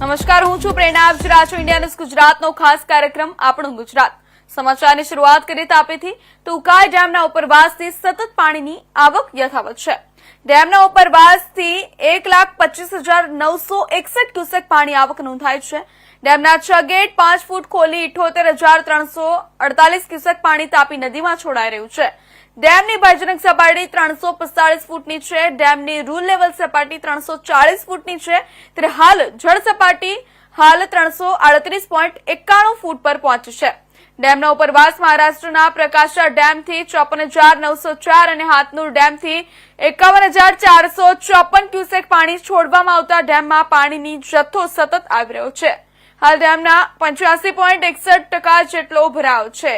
નમસ્કાર, હું છું પ્રેરણા. આપ જોઈ રહ્યા છો ઇન્ડિયા ન્યૂઝ ગુજરાતનો ખાસ કાર્યક્રમ આપણું ગુજરાત. સમાચારની શરૂઆત કરીએ તાપીથી. તો ઉકાઈ ડેમના ઉપરવાસથી સતત પાણીની આવક યથાવત છે. ડેમના ઉપરવાસથી 1,25,961 ક્યુસેક પાણી આવક નોંધાઈ છે. ડેમના 6 ગેટ 5 ફૂટ ખોલી 78,348 ક્યુસેક પાણી તાપી નદીમાં છોડાઈ રહ્યું છે. ડેમની ભયજનક સપાટી 345 ફૂટની છે. ડેમની રૂલ લેવલ સપાટી 340 ફૂટની છે. ત્યારે હાલ જળ સપાટી 338.91 ફૂટ પર પહોંચી છે. ડેમના ઉપરવાસ મહારાષ્ટ્રના પ્રકાશા ડેમથી 54,904 અને હાથનુર ડેમથી 51,454 ક્યુસેક પાણી છોડવામાં આવતા ડેમમાં પાણીની જથ્થો સતત આવી રહ્યો છે. હાલ ડેમના 85.61% જેટલો ભરાવ છે.